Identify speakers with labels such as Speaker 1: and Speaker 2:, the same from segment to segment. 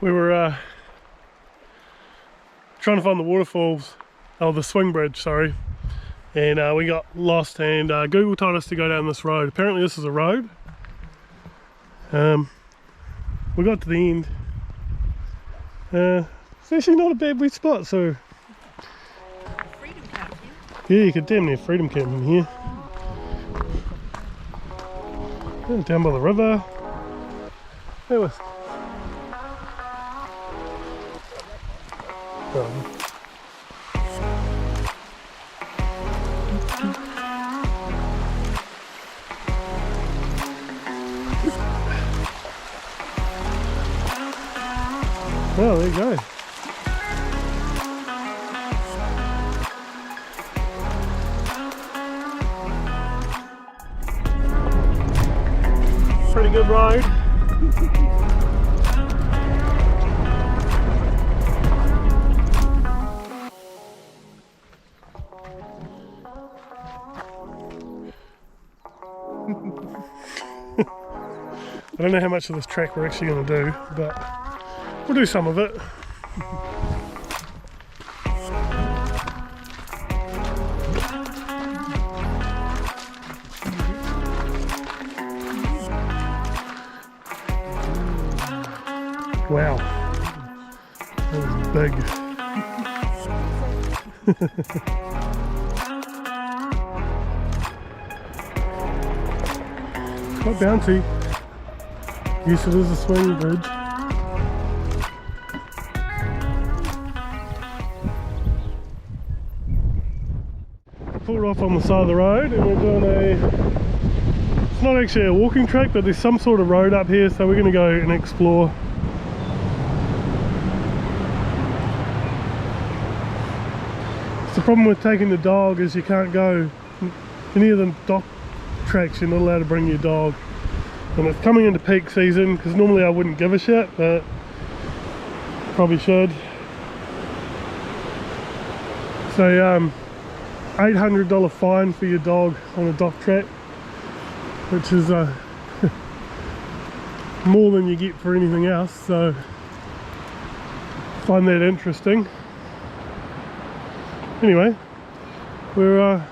Speaker 1: We were trying to find the waterfalls, oh, the swing bridge, sorry, and we got lost, and Google told us to go down this road. Apparently this is a road. We got to the end. It's actually not a bad wee spot, so
Speaker 2: Freedom camp here.
Speaker 1: yeah, you could damn near freedom camp in here. Yeah, down by the river. There was. Oh, there you go. Pretty good ride. I don't know how much of this track we're actually going to do, but we'll do some of it. Wow, that was big. Quite bouncy. Yes, it is a swing bridge. Pulled off on the side of the road and we're doing it's not actually a walking track, but there's some sort of road up here, so we're going to go and explore. The problem with taking the dog is you can't go any of the dock tracks. You're not allowed to bring your dog, and it's coming into peak season, because normally I wouldn't give a shit, but probably should. So $800 fine for your dog on a dock track, which is more than you get for anything else, so find that interesting. Anyway, we're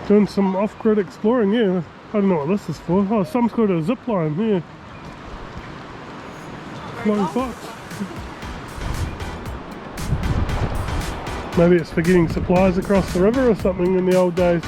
Speaker 1: doing some off-grid exploring. Yeah, I don't know what this is for. Oh, some sort of zip line. Yeah, flying fox. Maybe it's for getting supplies across the river or something in the old days.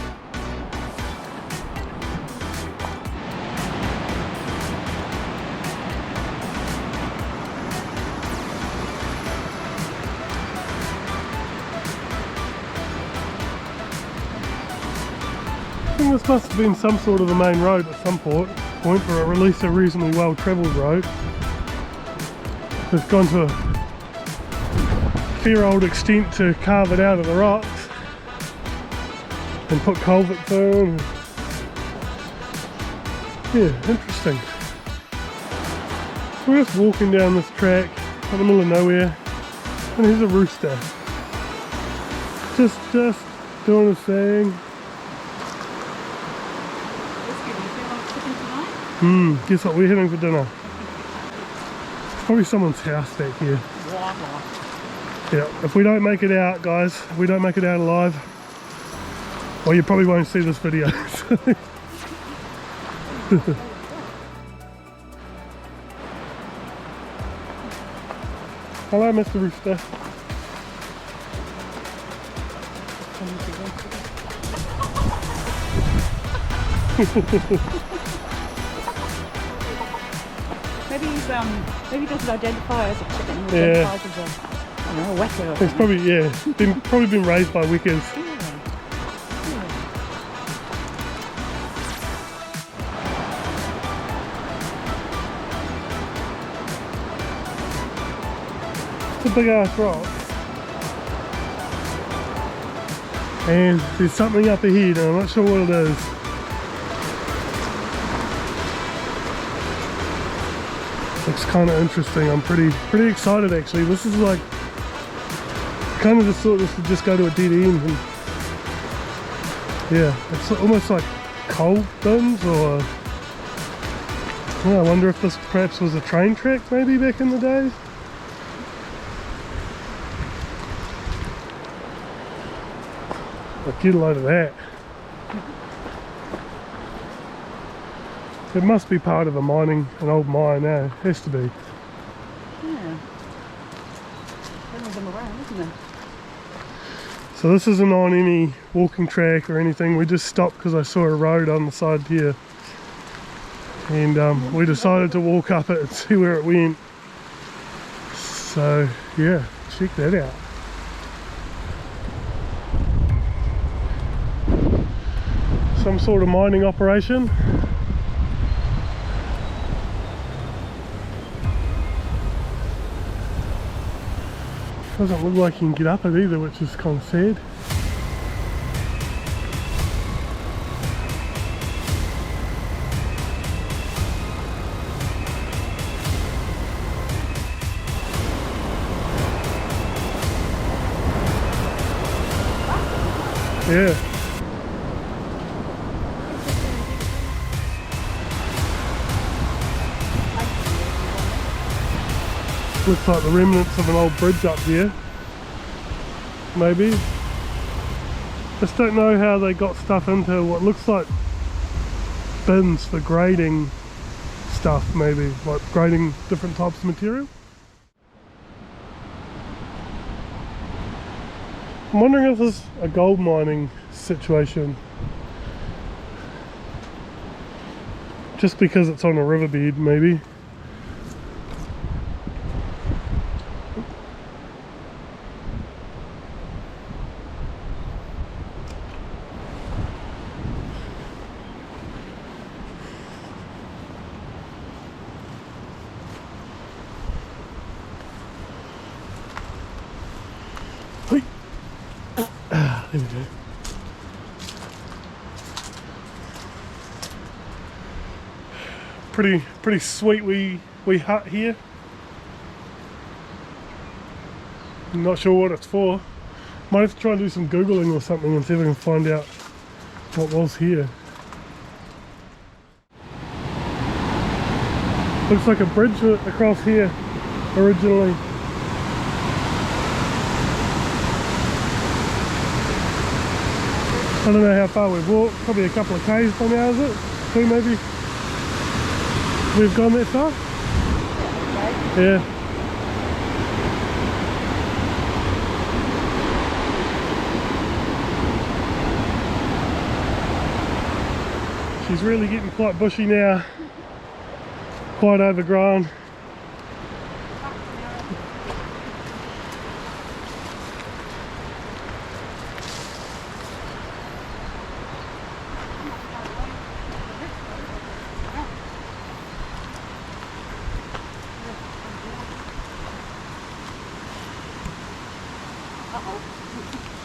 Speaker 1: I think this must have been some sort of the main road at some point, or at least a reasonably well travelled road. It's gone to a fair old extent to carve it out of the rocks and put culverts in. Yeah, interesting. We're just walking down this track in the middle of nowhere, and here's a rooster. Just doing his thing. Guess what we're having for dinner? Probably someone's house back here. Yeah, if we don't make it out, guys, if we don't make it out alive, well, you probably won't see this video. Hello, Mr. Rooster.
Speaker 2: Maybe he doesn't identify as a chicken. He
Speaker 1: Yeah.
Speaker 2: identifies as a weka.
Speaker 1: It's probably been raised by wickers. It's a big ass rock. And there's something up ahead, and I'm not sure what it is. Looks kind of interesting. I'm pretty excited actually. This is like kind of just thought this would just go to a dead end, and yeah, it's almost like coal bins, or Yeah, I wonder if this perhaps was a train track maybe back in the day. I'll get a load of that. It must be part of an old mine now. It has to be.
Speaker 2: Yeah. There's them around, isn't there?
Speaker 1: So this isn't on any walking track or anything. We just stopped because I saw a road on the side here. And we decided to walk up it and see where it went. So yeah, check that out. Some sort of mining operation. Doesn't look like you can get up it either, which is kind of sad. Yeah. Looks like the remnants of an old bridge up there. Maybe. Just don't know how they got stuff into what looks like bins for grading stuff, maybe. Like grading different types of material. I'm wondering if this is a gold mining situation. Just because it's on a riverbed, maybe. There we go. Pretty sweet wee hut here. I'm not sure what it's for. Might have to try and do some googling or something and see if I can find out what was here. Looks like a bridge across here originally. I don't know how far we've walked, probably a couple of k's by now, is it? 2 maybe? We've gone that far? Yeah. She's really getting quite bushy now, quite overgrown.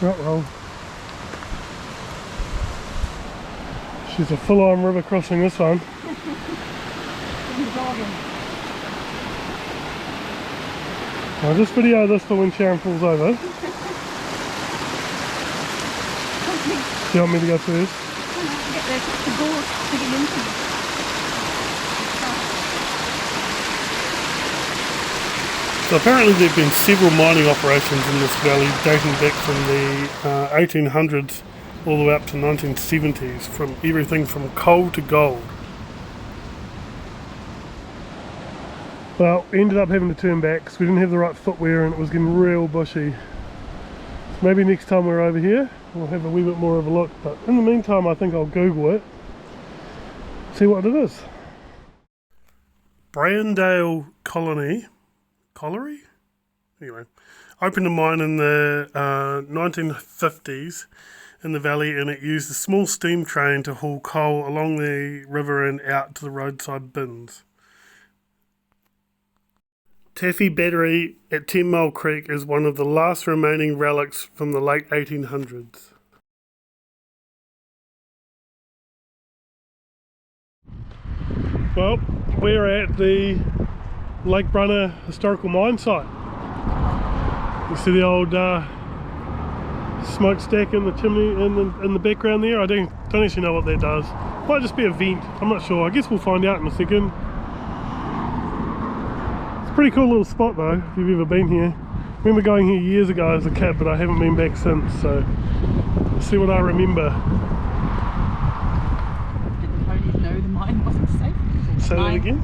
Speaker 1: Uh-oh. She's a full-on river crossing, this one. I'll just video this for when Sharon pulls over. Do you want me to go first? So apparently there have been several mining operations in this valley dating back from the 1800s all the way up to 1970s, from everything from coal to gold. Well, we ended up having to turn back because we didn't have the right footwear and it was getting real bushy. So maybe next time we're over here we'll have a wee bit more of a look, but in the meantime I think I'll Google it, see what it is. Brayandale Colliery? Anyway, opened a mine in the 1950s in the valley, and it used a small steam train to haul coal along the river and out to the roadside bins. Taffy Battery at 10 Mile Creek is one of the last remaining relics from the late 1800s. Well, we're at the Lake Brunner Historical Mine Site. You see the old smokestack in the chimney in the background there. I don't actually know what that does. Might just be a vent, I'm not sure. I guess we'll find out in a second. Pretty cool little spot though, if you've ever been here. I remember going here years ago as a kid, but I haven't been back since, so let's see what I remember.
Speaker 2: Did the ponies know the mine wasn't safe?
Speaker 1: Say that again?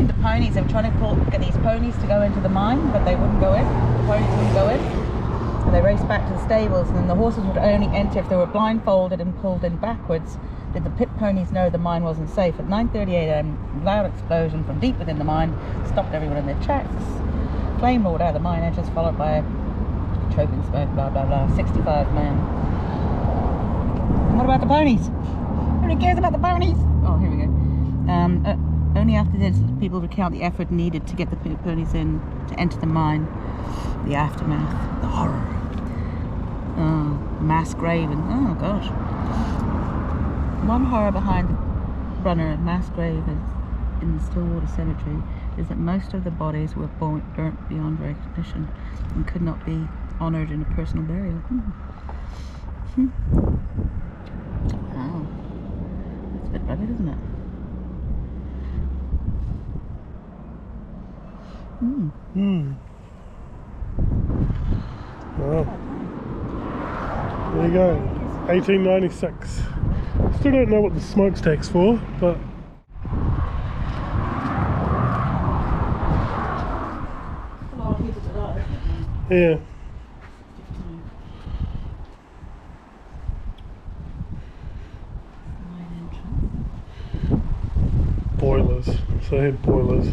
Speaker 2: The ponies, they were trying to get these ponies to go into the mine, but they wouldn't go in. The ponies wouldn't go in. And they raced back to the stables, and then the horses would only enter if they were blindfolded and pulled in backwards. Did the pit ponies know the mine wasn't safe? At 9:30 a.m, loud explosion from deep within the mine stopped everyone in their tracks. Flame roared out of the mine entrance, followed by choking smoke, blah blah blah. 65 men. And what about the ponies? Nobody cares about the ponies. Oh, here we go. Only after this did people recount the effort needed to get the ponies in to enter the mine. The aftermath, the horror. Mass grave, and oh gosh. One horror behind the runner at mass grave in the Stillwater Cemetery is that most of the bodies were burnt beyond recognition and could not be honoured in a personal burial. Wow. That's a bit rugged, isn't it?
Speaker 1: Wow. There you go. 1896. Still don't know what the smokestack's for, but
Speaker 2: A lot of people today.
Speaker 1: yeah. Boilers. So they had boilers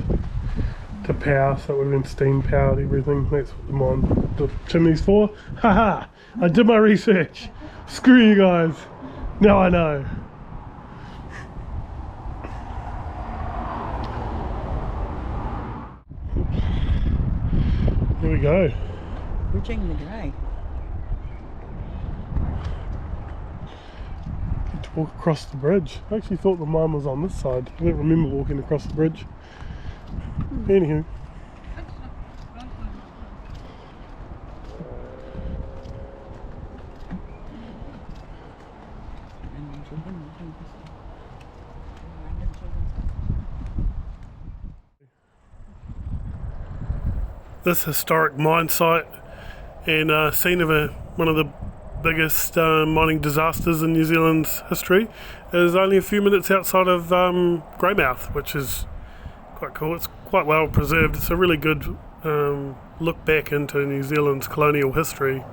Speaker 1: to power, so it would have been steam powered everything. That's what the chimney's for. Haha! I did my research. Screw you guys. Now I know. Here we go.
Speaker 2: Bridging the Grey.
Speaker 1: Get to walk across the bridge. I actually thought the mine was on this side. I don't remember walking across the bridge. Anywho. This historic mine site and scene of one of the biggest mining disasters in New Zealand's history is only a few minutes outside of Greymouth, which is quite cool. It's quite well preserved. It's a really good look back into New Zealand's colonial history,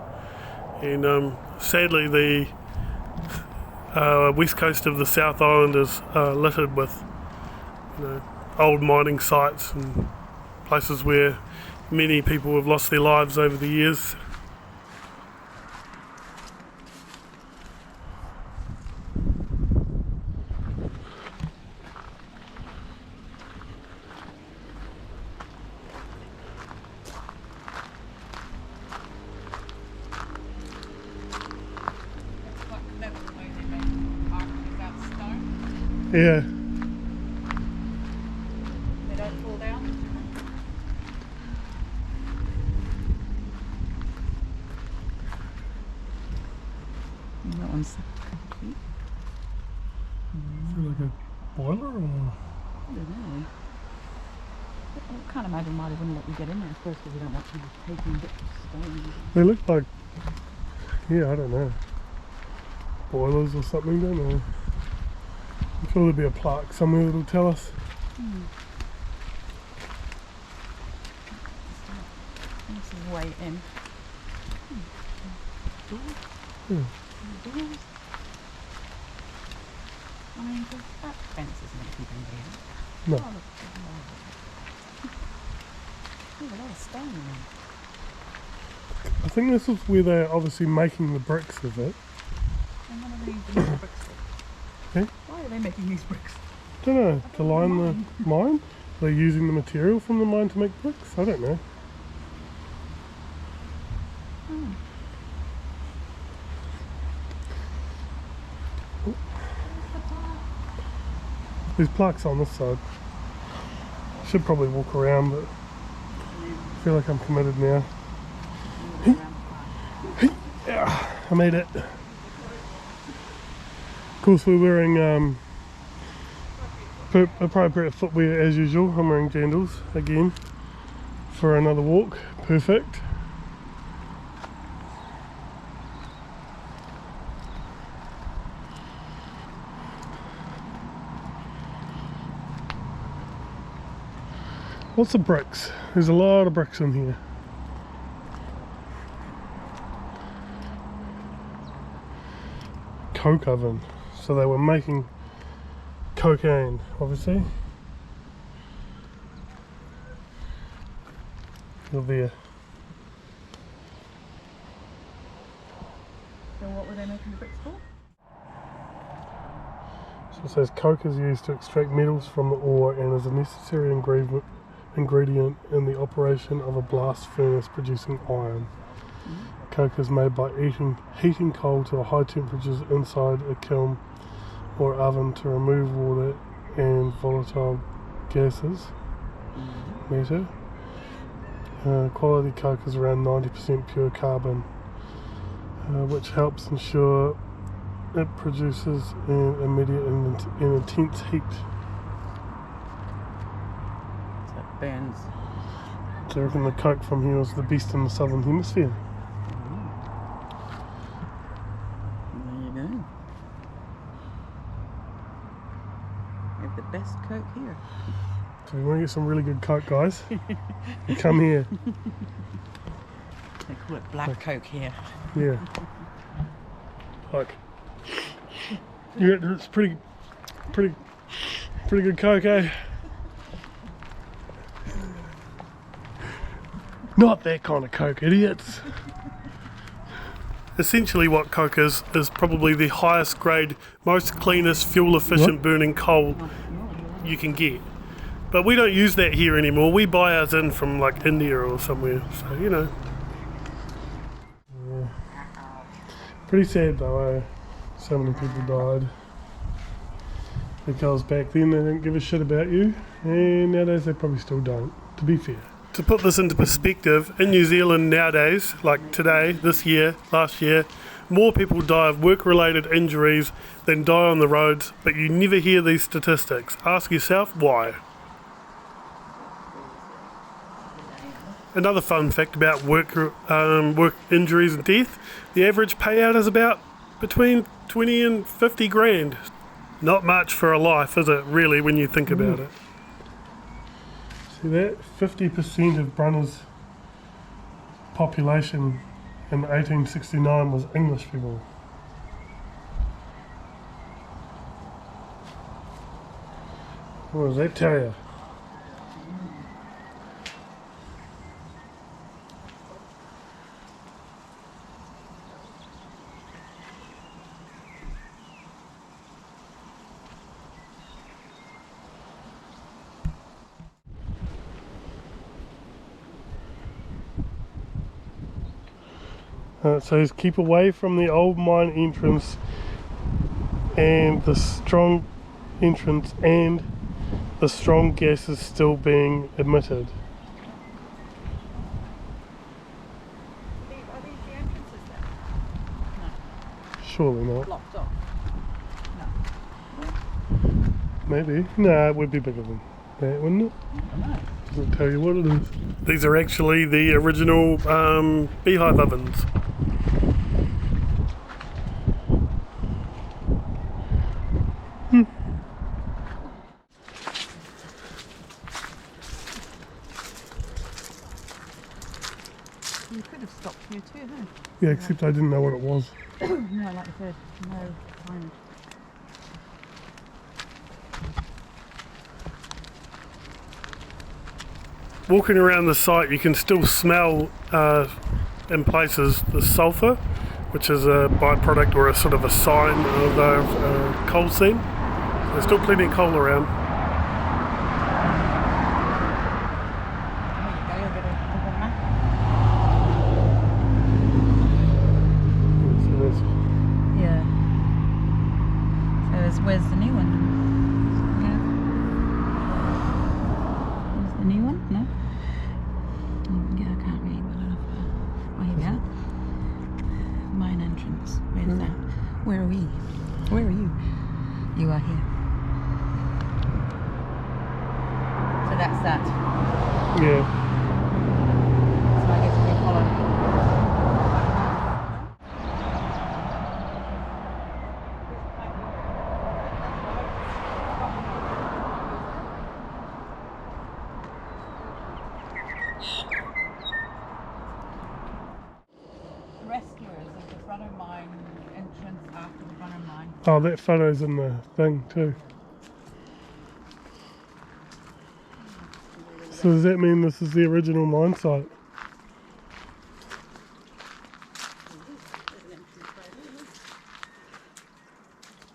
Speaker 1: and sadly the west coast of the South Island is littered with old mining sites and places where many people have lost their lives over the years. Yeah.
Speaker 2: They don't fall down. That one's complete.
Speaker 1: Is it like a boiler or?
Speaker 2: I don't know. I can't imagine why they wouldn't let you get in there, I suppose because they don't want people taking bits of stone.
Speaker 1: They look like, yeah, I don't know, boilers or something, don't know. I'm sure there'll be a plaque somewhere that'll tell us.
Speaker 2: This is way in.
Speaker 1: Yeah.
Speaker 2: Doors. I mean, that fence isn't going to keep anybody out.
Speaker 1: No.
Speaker 2: Oh, look, a lot of stone in there.
Speaker 1: I think this is where they're obviously making the bricks of it.
Speaker 2: And what are they using these bricks for?
Speaker 1: Okay.
Speaker 2: Why are they making these bricks?
Speaker 1: Don't know, to line the mine? They're using the material from the mine to make bricks? I don't know. There's plaques on this side. Should probably walk around, but I feel like I'm committed now. Yeah, I made it. Of course, we're wearing appropriate footwear as usual. I'm wearing jandals again. for another walk. Perfect. Lots of bricks. There's a lot of bricks in here. Coke oven. So they were making cocaine, obviously. Look there.
Speaker 2: So what were they making the bricks for?
Speaker 1: So it says coke is used to extract metals from the ore and is a necessary ingredient in the operation of a blast furnace producing iron. Coke is made by heating coal to high temperatures inside a kiln or oven to remove water and volatile gases. Matter. Quality coke is around 90% pure carbon, which helps ensure it produces an immediate and intense heat.
Speaker 2: So it burns.
Speaker 1: So I reckon the coke from here is the best in the southern hemisphere.
Speaker 2: There you go. We have the best Coke here.
Speaker 1: So if you want to get some really good coke, guys, come here.
Speaker 2: They call it black Coke here.
Speaker 1: Yeah. Like, yeah, it's pretty good coke, eh? Not that kind of coke, idiots. Essentially what coke is probably the highest grade, most cleanest, fuel efficient burning coal you can get. But we don't use that here anymore. We buy ours in from like India or somewhere, so you know. Yeah. Pretty sad though, eh? So many people died. Because back then they didn't give a shit about you, and nowadays they probably still don't, to be fair. To put this into perspective, in New Zealand nowadays, like today, this year, last year, more people die of work-related injuries than die on the roads, but you never hear these statistics. Ask yourself why. Another fun fact about work injuries and death, the average payout is about between 20 and 50 grand. Not much for a life, is it, really, when you think about it? See that? 50% of Brunner's population in 1869 was English people. What does that tell you? It says keep away from the old mine entrance and the strong entrance and the strong gas is still being emitted.
Speaker 2: Are these the entrances then?
Speaker 1: Surely not.
Speaker 2: Blocked off?
Speaker 1: Maybe. Nah, it would be bigger than that, wouldn't it?
Speaker 2: I don't know.
Speaker 1: Doesn't tell you what it is. These are actually the original beehive ovens.
Speaker 2: You could have stopped here too, huh?
Speaker 1: Yeah, except I didn't know what it was.
Speaker 2: No, like I said, no time.
Speaker 1: Walking around the site, you can still smell in places the sulphur, which is a byproduct or a sort of a sign of a coal seam. There's still plenty of coal around.
Speaker 2: There you go, you'll get a map.
Speaker 1: So there's
Speaker 2: Yeah. So where's the new one? Yeah. Where's the new one? No? Yeah, I can't read well enough. Oh, here we are. Mine entrance. Where's that? Where are we? Where are you? You are here. So that's that.
Speaker 1: yeah. Oh, that photo's in the thing too. So does that mean this is the original mine site?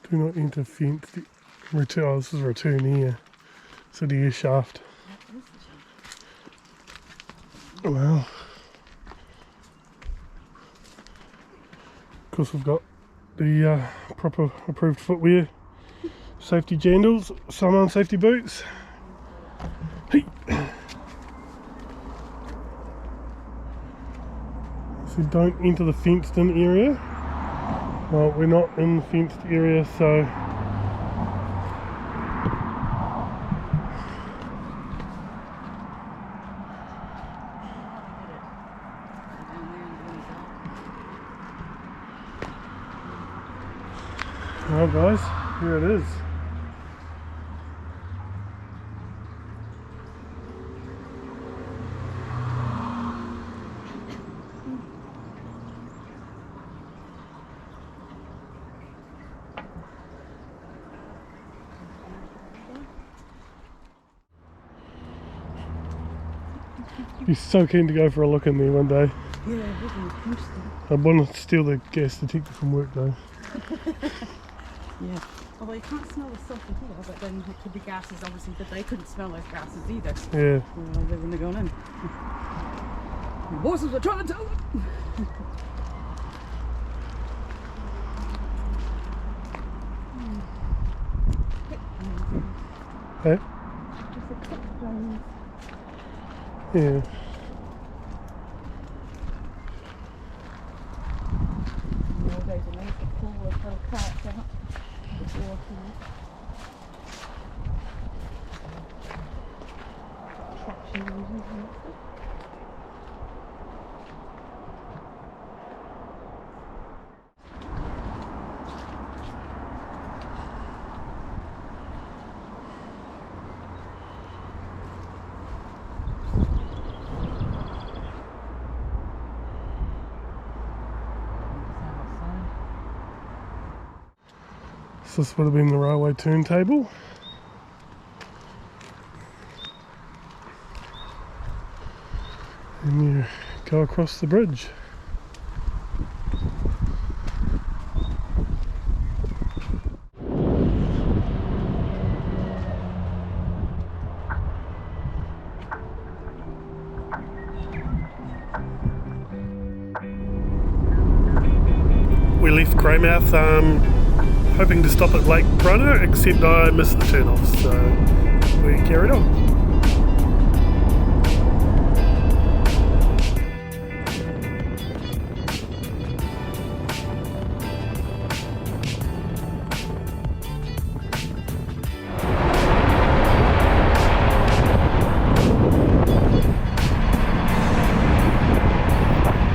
Speaker 1: Do not enter fenced return. Oh, this is return here. So the air shaft. Wow. Of course, we've got the proper approved footwear, safety jandals, some safety boots. Hey. So don't enter the fenced in area. Well, we're not in the fenced area, so well guys, here it is. Be so keen to go for a look in there one day.
Speaker 2: Yeah, it would be interesting.
Speaker 1: I want to steal the gas detector from work though.
Speaker 2: Yeah. Although you can't smell the stuff in here, but then it could be gases, obviously, but they couldn't smell those gases either.
Speaker 1: Yeah.
Speaker 2: They wouldn't have gone in. The voices were trying to tell them.
Speaker 1: Hey? Yeah.
Speaker 2: Nowadays, they make the pull with little carts out.
Speaker 1: So this would have been the railway turntable. And you go across the bridge. We left Greymouth hoping to stop at Lake Brunner, except I missed the turn-off, so we carried on.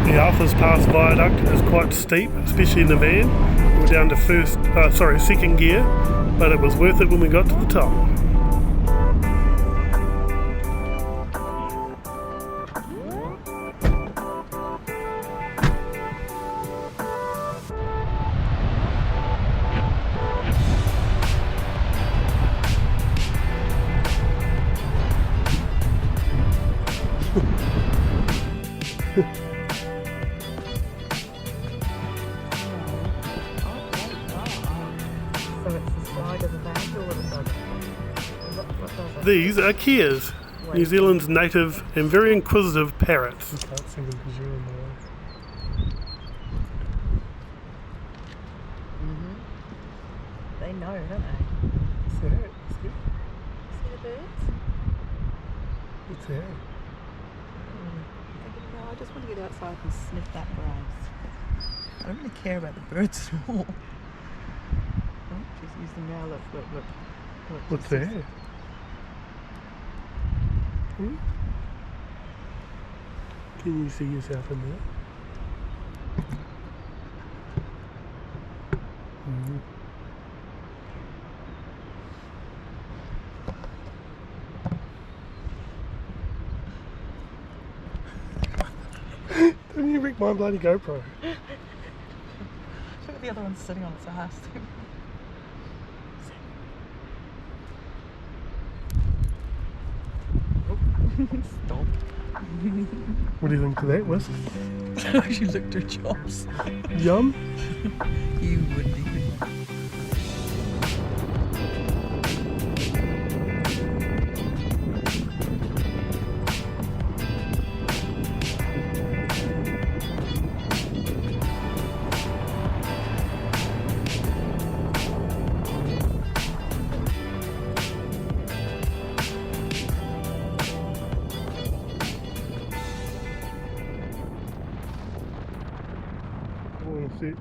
Speaker 1: The Arthur's Pass viaduct is quite steep, especially in the van. We're down to second gear, but it was worth it when we got to the top. These are Keas, New Zealand's native and very inquisitive parrots. You can't see them because you're in the way.
Speaker 2: They know, don't they?
Speaker 1: See that?
Speaker 2: See the birds?
Speaker 1: What's that?
Speaker 2: No, I just want to get outside and sniff that grass. I don't really care about the birds at all. Oh, just use them now. Look.
Speaker 1: What's that? Hmm? Can you see yourself in there? Mm-hmm. Don't you wreck my bloody GoPro?
Speaker 2: Look at the other one sitting on its ass too.
Speaker 3: Stop.
Speaker 1: What do you think to that, Whisk?
Speaker 3: She licked her chops.
Speaker 1: Yum?
Speaker 3: You wouldn't even.
Speaker 1: I want to see.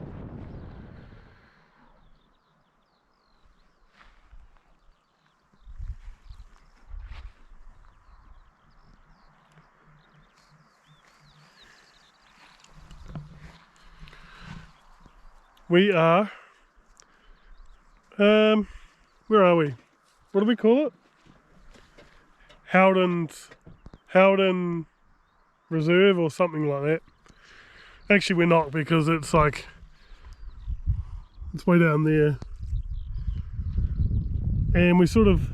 Speaker 1: We are, where are we? What do we call it? Howden Reserve or something like that. Actually we're not, because it's like, it's way down there. And we sort of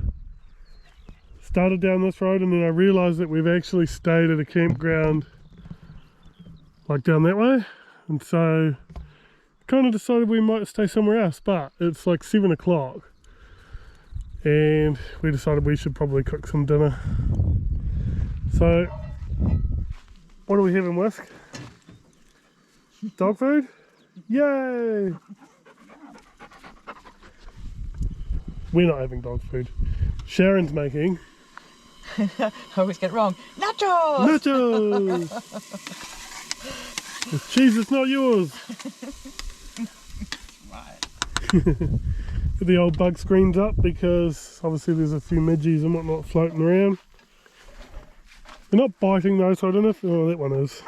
Speaker 1: started down this road, and then I realised that we've actually stayed at a campground like down that way. And so kind of decided we might stay somewhere else, but it's like 7 o'clock and we decided we should probably cook some dinner. So what are we having, Whisk? Dog food? Yay! We're not having dog food. Sharon's making
Speaker 2: I always get it wrong. Nachos!
Speaker 1: nachos! The cheese is not yours. Put the old bug screens up because obviously there's a few midges and whatnot floating around. They're not biting though, so I don't know if, oh, that one is.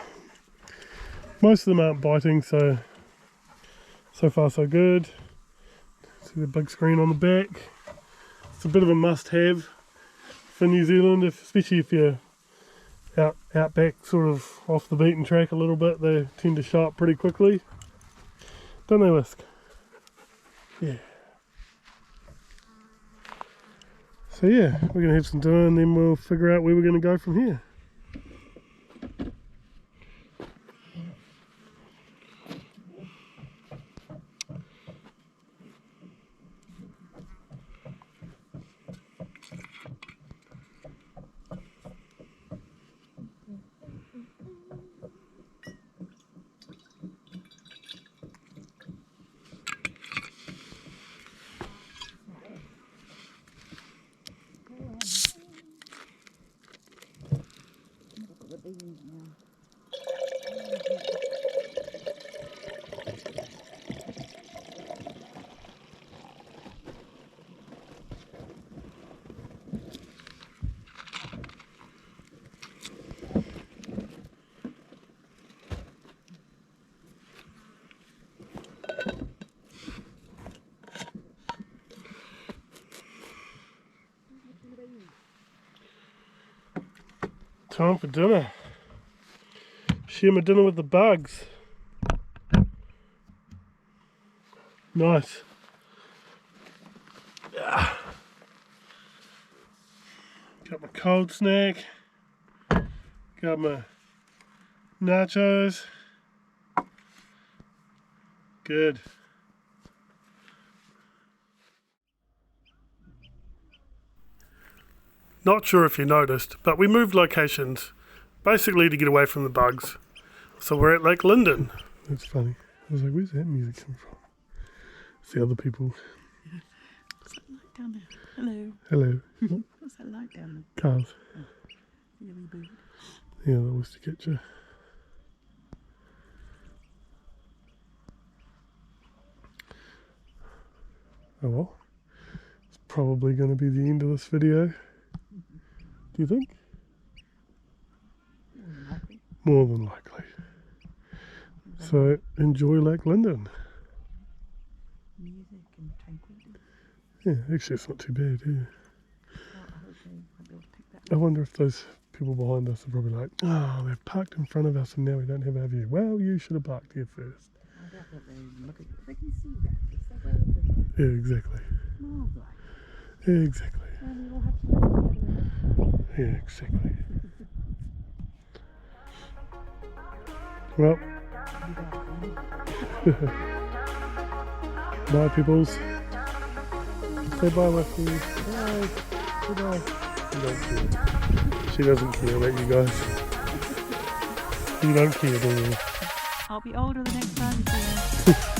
Speaker 1: Most of them aren't biting, so far so good. See the bug screen on the back. It's a bit of a must-have for New Zealand, especially if you're out back, sort of off the beaten track a little bit. They tend to show up pretty quickly, don't they, Whisk? Yeah. So yeah, we're gonna have some dinner and then we'll figure out where we're gonna go from here. Time for dinner. Share my dinner with the bugs. Nice. Yeah. Got my cold snack. Got my nachos. Good. Not sure if you noticed, but we moved locations basically to get away from the bugs. So we're at Lake Linden. That's funny. I was like, where's that music coming from? It's the other people.
Speaker 3: What's that like down there? Hello.
Speaker 1: Hello.
Speaker 3: What's that like down there?
Speaker 1: Cars.
Speaker 3: Yeah, wee bird.
Speaker 1: Yeah, that was to get you. Oh well. It's probably going to be the end of this video. Do you think? More than likely. So enjoy Lake Linden.
Speaker 3: Music and tranquility.
Speaker 1: Yeah, actually it's not too bad, yeah.
Speaker 3: Oh, I hope they might be able to pick that
Speaker 1: I wonder if those people behind us are probably like, oh, they've parked in front of us and now we don't have our view. Well, you should have parked here first.
Speaker 3: I doubt that they look at it. They can see that. It's that way of the
Speaker 1: Yeah, exactly.
Speaker 3: miles away.
Speaker 1: Yeah, exactly.
Speaker 3: And we'll have to look at it.
Speaker 1: Yeah, exactly. Well, bye peoples. Say bye, Matthew. Bye. Goodbye. You don't care. She doesn't care about you guys. You don't care, do you?
Speaker 2: I'll be older the next time you see her.